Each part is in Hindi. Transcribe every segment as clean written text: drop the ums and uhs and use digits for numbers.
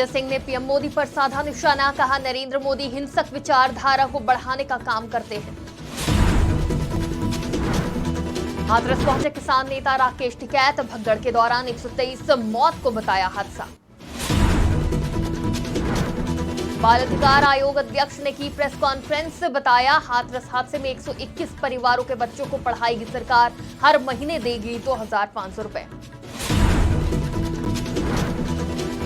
संजय सिंह ने पीएम मोदी पर साधा निशाना, कहा नरेंद्र मोदी हिंसक विचारधारा को बढ़ाने का काम करते हैं। हाथरस पहुंचे किसान नेता राकेश टिकैत, भगदड़ के दौरान 123 मौत को बताया हादसा। बाल अधिकार आयोग अध्यक्ष ने की प्रेस कॉन्फ्रेंस, बताया हाथरस हादसे में 121 परिवारों के बच्चों को पढ़ाएगी सरकार, हर महीने देगी 2500 रुपए।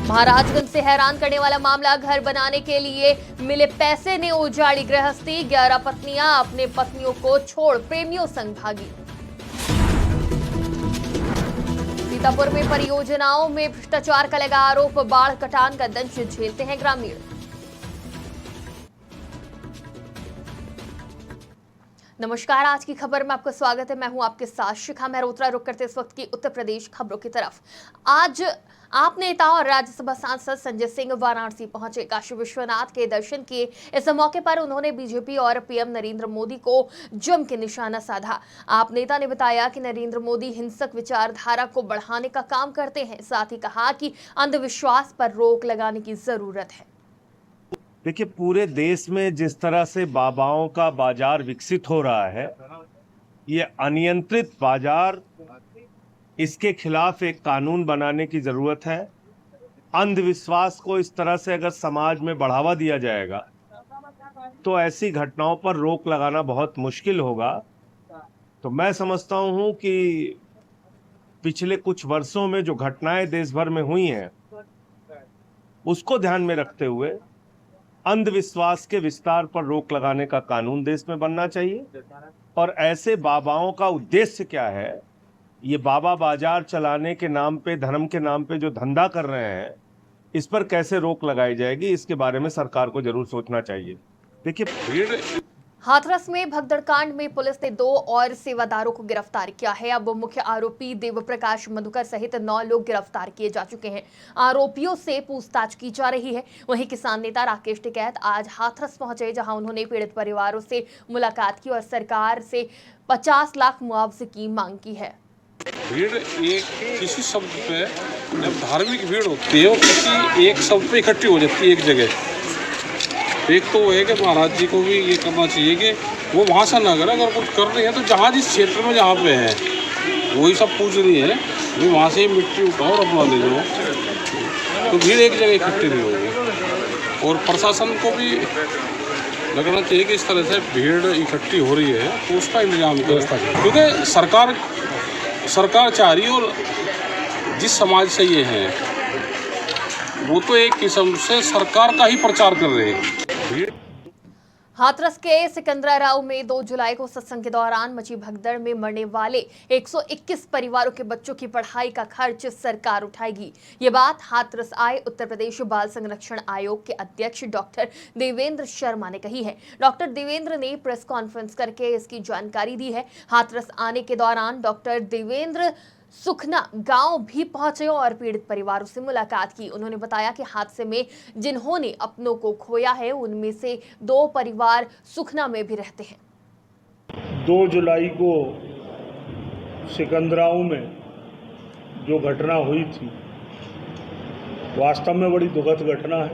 महाराजगंज से हैरान करने वाला मामला, घर बनाने के लिए मिले पैसे ने उजाड़ी गृहस्थी, 11 पत्नियां अपने पत्नियों को छोड़ प्रेमियों संग भागी। सीतापुर में परियोजनाओं में भ्रष्टाचार का लगा आरोप, बाढ़ कटान का दंश झेलते हैं ग्रामीण। नमस्कार, आज की खबर में आपका स्वागत है। मैं हूं आपके साथ शिखा मेहरोत्रा। रुक करते इस वक्त की उत्तर प्रदेश खबरों की तरफ। आज आप नेता और राज्यसभा सांसद संजय सिंह वाराणसी पहुंचे, काशी विश्वनाथ के दर्शन किए। इस मौके पर उन्होंने बीजेपी और पीएम नरेंद्र मोदी को जम के निशाना साधा। आप नेता ने बताया कि नरेंद्र मोदी हिंसक विचारधारा को बढ़ाने का काम करते हैं, साथ ही कहा कि अंधविश्वास पर रोक लगाने की जरूरत है। देखिए, पूरे देश में जिस तरह से बाबाओं का बाजार विकसित हो रहा है, ये अनियंत्रित बाजार, इसके खिलाफ एक कानून बनाने की जरूरत है। अंधविश्वास को इस तरह से अगर समाज में बढ़ावा दिया जाएगा तो ऐसी घटनाओं पर रोक लगाना बहुत मुश्किल होगा। तो मैं समझता हूं कि पिछले कुछ वर्षों में जो घटनाएं देश भर में हुई हैं, उसको ध्यान में रखते हुए अंधविश्वास के विस्तार पर रोक लगाने का कानून देश में बनना चाहिए। और ऐसे बाबाओं का उद्देश्य क्या है, ये बाबा बाजार चलाने के नाम पे, धर्म के नाम पे जो धंधा कर रहे हैं, इस पर कैसे रोक लगाई जाएगी, इसके बारे में सरकार को जरूर सोचना चाहिए। देखिए, हाथरस में भगदड़ कांड में पुलिस ने 2 और सेवादारों को गिरफ्तार किया है। अब मुख्य आरोपी देवप्रकाश मधुकर सहित 9 लोग गिरफ्तार किए जा चुके हैं। आरोपियों से पूछताछ की जा रही है। वहीं किसान नेता राकेश टिकैत आज हाथरस पहुंचे, जहां उन्होंने पीड़ित परिवारों से मुलाकात की और सरकार से 50 लाख मुआवजे की मांग की है। भीड़ एक किसी शब्द पे, जब धार्मिक भीड़ होती है और किसी एक शब्द पे इकट्ठी हो जाती है एक जगह, एक तो वो है कि महाराज जी को भी ये करना चाहिए कि वो वहाँ से ना करें। अगर कुछ कर रही है तो जहाँ जिस क्षेत्र में जहाँ पे है वही सब पूछ रही है, वो वहाँ से ही मिट्टी उठाओ और अपना ले जाओ, तो भीड़ एक जगह इकट्ठी नहीं होगी। और प्रशासन को भी लगना चाहिए कि इस तरह से भीड़ इकट्ठी हो रही है तो उसका इंतजाम करें, क्योंकि सरकार चाह रही है और जिस समाज से ये है वो तो एक किस्म से सरकार का ही प्रचार कर रहे हैं। हाथरस के सिकंदराराव में 2 जुलाई को सत्संग के दौरान मची भगदड़ में मरने वाले 121 परिवारों के बच्चों की पढ़ाई का खर्च सरकार उठाएगी। ये बात हाथरस आए उत्तर प्रदेश बाल संरक्षण आयोग के अध्यक्ष डॉक्टर देवेंद्र शर्मा ने कही है। डॉक्टर देवेंद्र ने प्रेस कॉन्फ्रेंस करके इसकी जानकारी दी है। हाथरस आने के दौरान डॉक्टर देवेंद्र सुखना गांव भी पहुंचे और पीड़ित परिवारों से मुलाकात की। उन्होंने बताया कि हादसे में जिन्होंने अपनों को खोया है, उनमें से 2 परिवार सुखना में भी रहते हैं। 2 जुलाई को सिकंदराव में जो घटना हुई थी, वास्तव में बड़ी दुखद घटना है,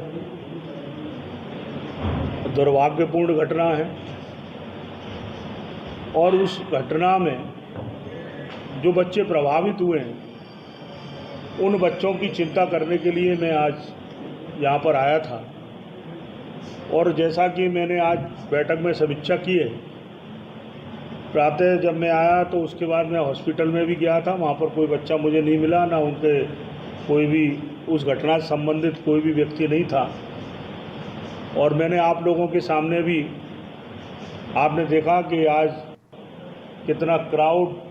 दुर्भाग्यपूर्ण घटना है। और उस घटना में जो बच्चे प्रभावित हुए हैं, उन बच्चों की चिंता करने के लिए मैं आज यहाँ पर आया था। और जैसा कि मैंने आज बैठक में समीक्षा की है, प्रातः जब मैं आया तो उसके बाद मैं हॉस्पिटल में भी गया था, वहाँ पर कोई बच्चा मुझे नहीं मिला, ना उनके कोई भी उस घटना से संबंधित कोई भी व्यक्ति नहीं था। और मैंने आप लोगों के सामने भी आपने देखा कि आज कितना क्राउड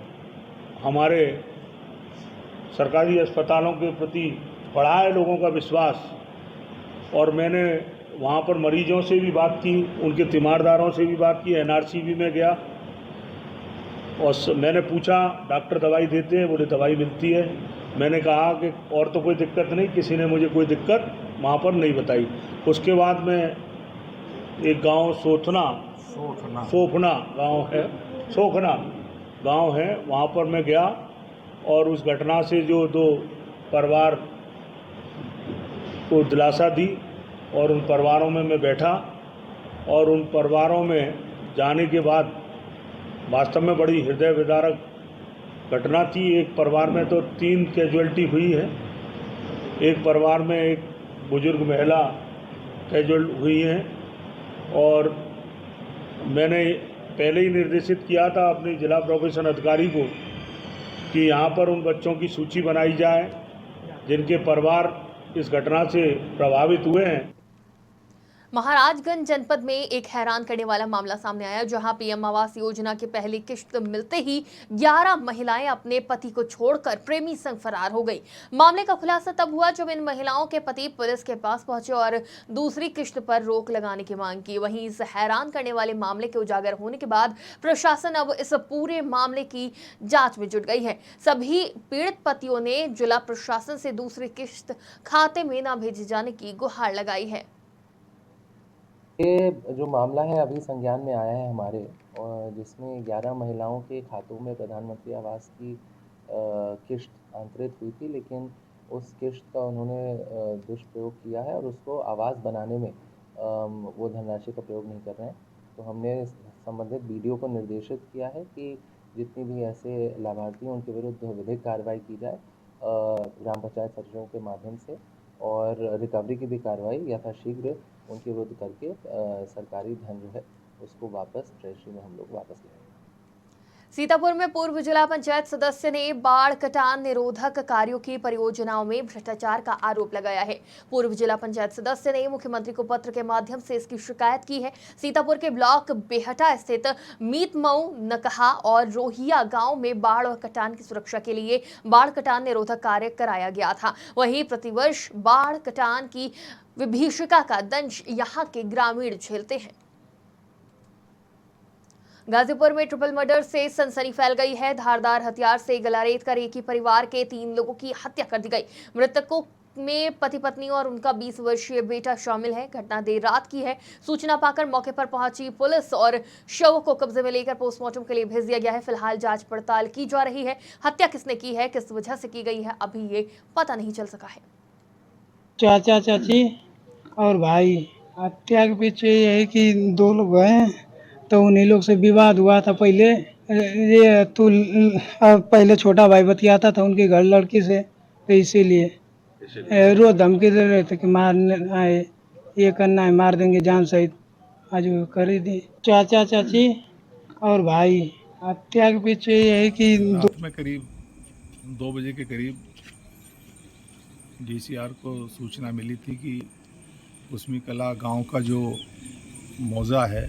हमारे सरकारी अस्पतालों के प्रति बढ़ा है, लोगों का विश्वास। और मैंने वहाँ पर मरीजों से भी बात की, उनके तीमारदारों से भी बात की, एनआरसी भी में गया और मैंने पूछा डॉक्टर दवाई देते हैं? बोले दवाई मिलती है। मैंने कहा कि और तो कोई दिक्कत नहीं, किसी ने मुझे कोई दिक्कत वहाँ पर नहीं बताई। उसके बाद मैं एक गांव सोफना गांव है, वहाँ पर मैं गया और उस घटना से जो 2 परिवार को दिलासा दी और उन परिवारों में मैं बैठा और उन परिवारों में जाने के बाद वास्तव में बड़ी हृदय विदारक घटना थी। एक परिवार में तो 3 कैजुअल्टी हुई है, एक परिवार में एक बुजुर्ग महिला कैजुअल हुई है और मैंने पहले ही निर्देशित किया था अपने जिला प्रोबेशन अधिकारी को कि यहाँ पर उन बच्चों की सूची बनाई जाए जिनके परिवार इस घटना से प्रभावित हुए हैं। महाराजगंज जनपद में एक हैरान करने वाला मामला सामने आया, जहां पीएम आवास योजना की पहली किश्त मिलते ही 11 महिलाएं अपने पति को छोड़कर प्रेमी संग फरार हो गई। मामले का खुलासा तब हुआ जब इन महिलाओं के पति पुलिस के पास पहुंचे और दूसरी किश्त पर रोक लगाने की मांग की। वहीं इस हैरान करने वाले मामले के उजागर होने के बाद प्रशासन अब इस पूरे मामले की जांच में जुट गई है। सभी पीड़ित पतियों ने जिला प्रशासन से दूसरी किश्त खाते में न भेजे जाने की गुहार लगाई है। ये जो मामला है अभी संज्ञान में आया है हमारे, और जिसमें 11 महिलाओं के खातों में प्रधानमंत्री आवास की किश्त अंतरित हुई थी, लेकिन उस किश्त का उन्होंने दुष्प्रयोग किया है और उसको आवास बनाने में वो धनराशि का प्रयोग नहीं कर रहे हैं। तो हमने संबंधित बीडीओ को निर्देशित किया है कि जितनी भी ऐसे लाभार्थी हैं उनके विरुद्ध विधिक कार्रवाई की जाए ग्राम पंचायत सचिवों के माध्यम से, और रिकवरी की भी कार्रवाई यथाशीघ्र उनके विरुद्ध करके सरकारी धन जो है उसको वापस ट्रेजरी में हम लोग वापस लेंगे। सीतापुर में पूर्व जिला पंचायत सदस्य ने बाढ़ कटान निरोधक कार्यों की परियोजनाओं में भ्रष्टाचार का आरोप लगाया है। पूर्व जिला पंचायत सदस्य ने मुख्यमंत्री को पत्र के माध्यम से इसकी शिकायत की है। सीतापुर के ब्लॉक बेहटा स्थित मीतमऊ, नकहा और रोहिया गांव में बाढ़ और कटान की सुरक्षा के लिए बाढ़ कटान निरोधक कार्य कराया गया था। वहीं प्रतिवर्ष बाढ़ कटान की विभीषिका का दंश यहाँ के ग्रामीण झेलते हैं। गाजीपुर में ट्रिपल मर्डर से सनसनी फैल गई है। धारदार हथियार से गला रेत कर एक ही परिवार के 3 लोगों की हत्या कर दी गई। मृतकों में पति पत्नी और उनका 20 वर्षीय बेटा शामिल है। घटना देर रात की है। सूचना पाकर मौके पर पहुंची पुलिस और शव को कब्जे में लेकर पोस्टमार्टम के लिए भेज दिया गया है। फिलहाल जांच पड़ताल की जा रही है। हत्या किसने की है, किस वजह से की गई है, अभी ये पता नहीं चल सका है। चाचा चाची और भाई, हत्या के पीछे ये है कि 2 लोग हैं, तो उन्हीं लोग से विवाद हुआ था पहले। ये तू पहले छोटा भाई बतियाता था उनके घर लड़की से, तो इसीलिए रोज धमकी दे रहे थे कि मारने आए, ये करना है, मार देंगे जान सहित। आज वो कर ही दी। चाचा चाची और भाई, हत्या के पीछे ये है कि रात में करीब 2 बजे के करीब डीसीआर को सूचना मिली थी कि उसमी कला गांव का जो मौजा है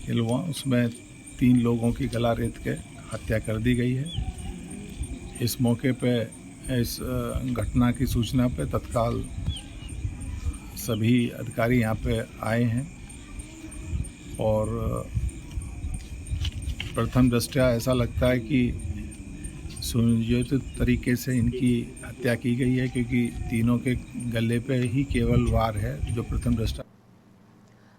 हिलवा, उसमें 3 लोगों की गला रेत के हत्या कर दी गई है। इस मौके पे इस घटना की सूचना पे तत्काल सभी अधिकारी यहाँ पे आए हैं और प्रथम दृष्टया ऐसा लगता है कि सुनियोजित तरीके से इनकी हत्या की गई है, क्योंकि तीनों के गले पे ही केवल वार है जो प्रथम दृष्टया।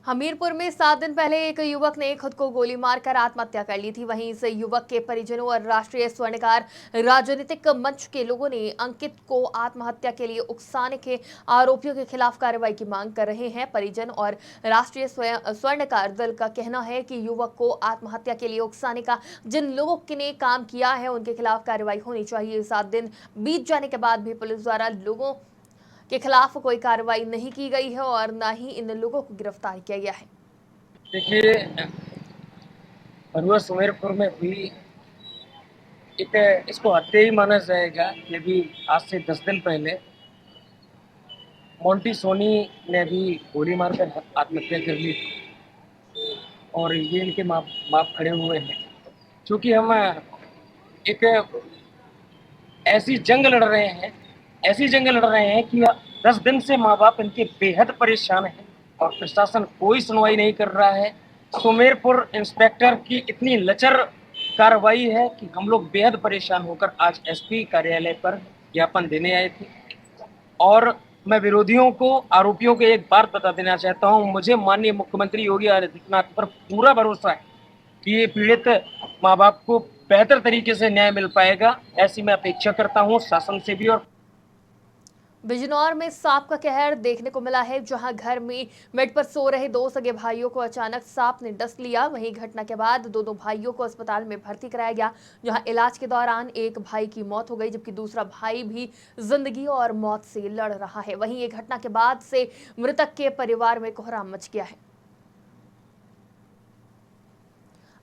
हमीरपुर में 7 दिन पहले एक युवक ने खुद को गोली मारकर आत्महत्या कर ली थी। वहीं इस युवक के परिजनों और राष्ट्रीय स्वर्णकार राजनीतिक मंच के लोगों ने अंकित को आत्महत्या के लिए उकसाने के आरोपियों के खिलाफ कार्रवाई की मांग कर रहे हैं। परिजन और राष्ट्रीय स्वर्णकार दल का कहना है कि युवक को आत्महत्या के लिए उकसाने का जिन लोगों ने काम किया है उनके खिलाफ कार्रवाई होनी चाहिए। 7 दिन बीत जाने के बाद भी पुलिस द्वारा लोगों के खिलाफ कोई कार्रवाई नहीं की गई है और न ही इन लोगों को गिरफ्तार किया गया है। देखिए, भरुआ सुमेरपुर में हुई इसको हत्या ही माना जाएगा। ये भी आज से 10 दिन पहले मोंटी सोनी ने भी गोली मारकर आत्महत्या कर ली और ये इनके बाप खड़े हुए हैं। क्योंकि हम एक ऐसी जंग लड़ रहे हैं कि 10 दिन से माँ बाप इनके बेहद परेशान हैं और प्रशासन कोई सुनवाई नहीं कर रहा है। सुमेरपुर इंस्पेक्टर की इतनी लचर कार्रवाई है कि हम लोग बेहद परेशान होकर आज एसपी कार्यालय पर ज्ञापन देने आए थे। और मैं विरोधियों को, आरोपियों को एक बात बता देना चाहता हूँ, मुझे माननीय मुख्यमंत्री योगी आदित्यनाथ पर पूरा भरोसा है कि ये पीड़ित माँ बाप को बेहतर तरीके से न्याय मिल पाएगा। ऐसी मैं अपेक्षा करता हूँ शासन से भी। और बिजनौर में सांप का कहर देखने को मिला है, जहां घर में बेड पर सो रहे दो सगे भाइयों को अचानक सांप ने डस लिया। वहीं घटना के बाद दोनों भाइयों को अस्पताल में भर्ती कराया गया, जहां इलाज के दौरान एक भाई की मौत हो गई, जबकि दूसरा भाई भी जिंदगी और मौत से लड़ रहा है। वहीं ये घटना के बाद से मृतक के परिवार में कोहराम मच गया है।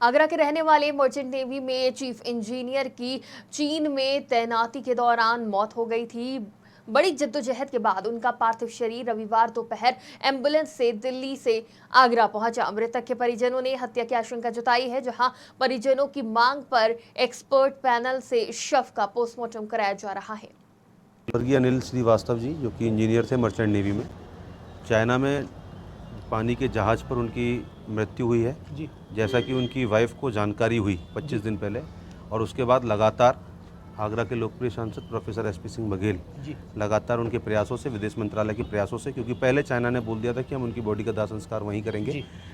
आगरा के रहने वाले मर्चेंट नेवी में चीफ इंजीनियर की चीन में तैनाती के दौरान मौत हो गई थी। बड़ी जद्दोजहद के बाद उनका पार्थिव शरीर रविवार दोपहर एम्बुलेंस से दिल्ली से आगरा पहुंचा। मृतक के परिजनों ने हत्या की आशंका जताई है, जहां परिजनों की मांग पर एक्सपर्ट पैनल से शव का पोस्टमार्टम कराया जा रहा है। स्वर्गीय अनिल श्रीवास्तव जी, जो कि इंजीनियर थे मर्चेंट नेवी में, चाइना में पानी के जहाज़ पर उनकी मृत्यु हुई है जी, जैसा कि उनकी वाइफ को जानकारी हुई 25 दिन पहले, और उसके बाद लगातार आगरा के लोकप्रिय सांसद प्रोफेसर एसपी सिंह बघेल लगातार उनके प्रयासों से, विदेश मंत्रालय के प्रयासों से, क्योंकि पहले चाइना ने बोल दिया था कि हम उनकी बॉडी का दाह संस्कार वहीं करेंगे,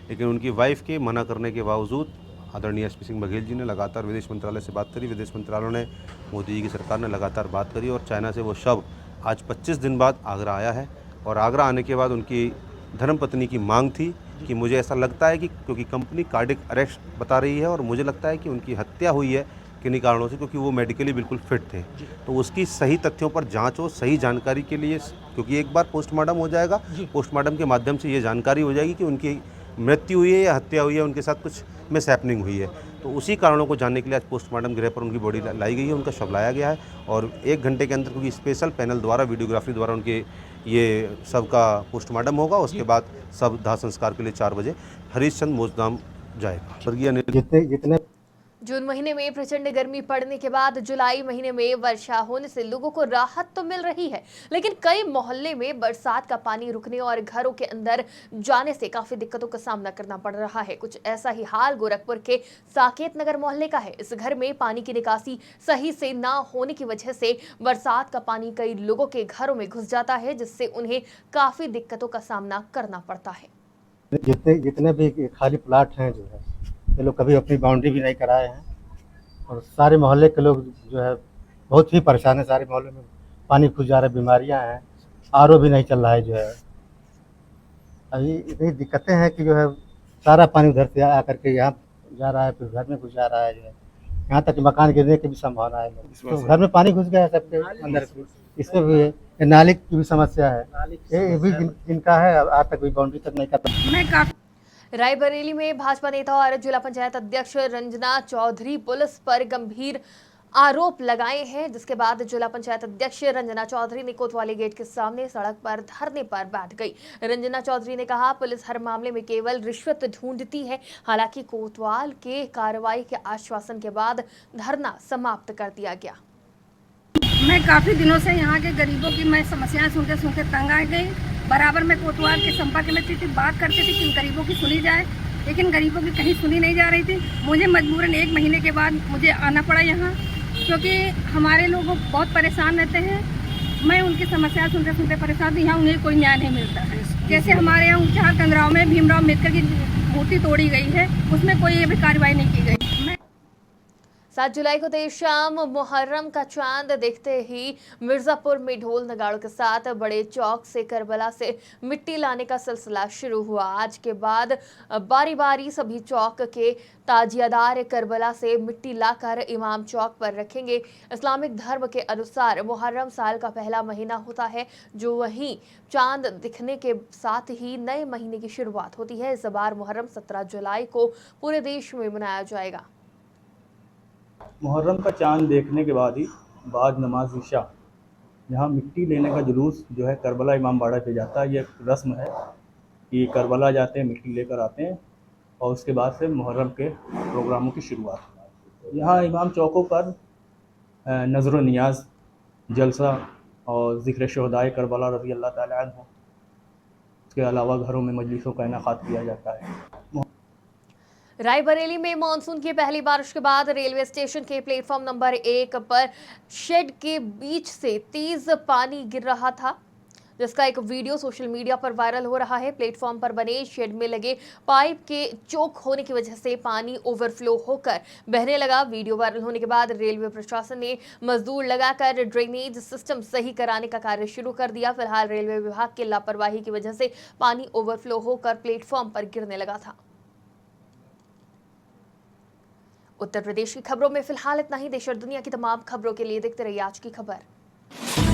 लेकिन उनकी वाइफ के मना करने के बावजूद आदरणीय एसपी सिंह बघेल जी ने लगातार विदेश मंत्रालय से बात करी। विदेश मंत्रालय ने, मोदी जी की सरकार ने लगातार बात करी और चाइना से वो शव आज 25 दिन बाद आगरा आया है। और आगरा आने के बाद उनकी धर्मपत्नी की मांग थी कि मुझे ऐसा लगता है कि क्योंकि कंपनी कार्डिक अरेस्ट बता रही है और मुझे लगता है कि उनकी हत्या हुई है किन्हीं कारणों से, क्योंकि वो मेडिकली बिल्कुल फिट थे, तो उसकी सही तथ्यों पर जांच हो, सही जानकारी के लिए, क्योंकि एक बार पोस्टमार्टम हो जाएगा, पोस्टमार्टम के माध्यम से ये जानकारी हो जाएगी कि उनकी मृत्यु हुई है या हत्या हुई है, उनके साथ कुछ मिस हैपनिंग हुई है। तो उसी कारणों को जानने के लिए आज पोस्टमार्टम गृह पर उनकी बॉडी लाई गई है, उनका शव लाया गया है और 1 घंटे के अंदर, क्योंकि स्पेशल पैनल द्वारा, वीडियोग्राफी द्वारा उनके ये सब का पोस्टमार्टम होगा, उसके बाद सब दाह संस्कार के लिए 4 बजे हरीशचंद मोजदाम जाएगा। स्वर्गीय जून महीने में प्रचंड गर्मी पड़ने के बाद जुलाई महीने में वर्षा होने से लोगों को राहत तो मिल रही है, लेकिन कई मोहल्ले में बरसात का पानी रुकने और घरों के अंदर जाने से काफी दिक्कतों का सामना करना पड़ रहा है। कुछ ऐसा ही हाल गोरखपुर के साकेत नगर मोहल्ले का है। इस घर में पानी की निकासी सही से ना होने की वजह से बरसात का पानी कई लोगों के घरों में घुस जाता है, जिससे उन्हें काफी दिक्कतों का सामना करना पड़ता है। जितने भी खाली प्लाट हैं जो है, ये लोग कभी अपनी बाउंड्री भी नहीं कराए हैं और सारे मोहल्ले के लोग जो है बहुत ही परेशान है। सारे मोहल्ले में पानी घुस जा रहा है, बीमारियां हैं, आरओ भी नहीं चल रहा है। जो है अभी इतनी दिक्कतें हैं कि जो है सारा पानी उधर से आकर के यहाँ जा रहा है, फिर घर में घुस जा रहा है। जो है यहाँ तक मकान गिरने की भी संभावना है, तो घर में पानी घुस गया है सबके अंदर। इससे भी नाली की भी समस्या है, ये भी जिनका है आज तक भी बाउंड्री तक नहीं कर पाया। रायबरेली में भाजपा नेता और जिला पंचायत अध्यक्ष रंजना चौधरी पुलिस पर गंभीर आरोप लगाए हैं, जिसके बाद जिला पंचायत अध्यक्ष रंजना चौधरी ने कोतवाली गेट के सामने सड़क पर धरने पर बैठ गई। रंजना चौधरी ने कहा, पुलिस हर मामले में केवल रिश्वत ढूंढती है। हालांकि कोतवाल के कार्रवाई के आश्वासन के बाद धरना समाप्त कर दिया गया। मैं काफ़ी दिनों से यहाँ के गरीबों की मैं समस्याएं सुनते तंग आ गई। बराबर मैं कोतवाल के संपर्क में थी, बात करती थी कि गरीबों की सुनी जाए, लेकिन गरीबों की कहीं सुनी नहीं जा रही थी। मुझे मजबूरन 1 महीने के बाद मुझे आना पड़ा यहाँ, क्योंकि हमारे लोग बहुत परेशान रहते हैं। मैं उनकी समस्या सुनते परेशान थी। यहाँ उन्हें कोई न्याय नहीं मिलता है। जैसे हमारे यहाँ ऊंचाहार कंदराव में भीमराव अम्बेडकर की मूर्ति तोड़ी गई है, उसमें कोई भी कार्रवाई नहीं की गई। 7 जुलाई को देर शाम मुहर्रम का चांद देखते ही मिर्जापुर में ढोल नगाड़ों के साथ बड़े चौक से करबला से मिट्टी लाने का सिलसिला शुरू हुआ। आज के बाद बारी बारी सभी चौक के ताजियादार करबला से मिट्टी लाकर इमाम चौक पर रखेंगे। इस्लामिक धर्म के अनुसार मुहर्रम साल का पहला महीना होता है, जो वहीं चांद दिखने के साथ ही नए महीने की शुरुआत होती है। इस बार मुहर्रम 17 जुलाई को पूरे देश में मनाया जाएगा। मुहर्रम का चांद देखने के बाद ही बाद नमाज इशा यहाँ मिट्टी लेने का जुलूस जो है करबला इमाम बाड़ा पे जाता है। ये एक रस्म है कि करबला जाते हैं, मिट्टी लेकर आते हैं और उसके बाद से मुहर्रम के प्रोग्रामों की शुरुआत। यहाँ इमाम चौकों पर नज़र नियाज, जलसा और ज़िक्र शहदाए करबला रज़ी अल्लाह ताला अन्हु, इसके अलावा घरों में मजलिसों का इनेकाद किया जाता है। रायबरेली में मानसून की पहली बारिश के बाद रेलवे स्टेशन के प्लेटफॉर्म नंबर 1 पर शेड के बीच से तेज पानी गिर रहा था, जिसका एक वीडियो सोशल मीडिया पर वायरल हो रहा है। प्लेटफॉर्म पर बने शेड में लगे पाइप के चोक होने की वजह से पानी ओवरफ्लो होकर बहने लगा। वीडियो वायरल होने के बाद रेलवे प्रशासन ने मजदूर लगाकर ड्रेनेज सिस्टम सही कराने का कार्य शुरू कर दिया। फिलहाल रेलवे विभाग की लापरवाही की वजह से पानी ओवरफ्लो होकर प्लेटफॉर्म पर गिरने लगा था। उत्तर प्रदेश की खबरों में फिलहाल इतना ही। देश और दुनिया की तमाम खबरों के लिए देखते रहिए आज की खबर।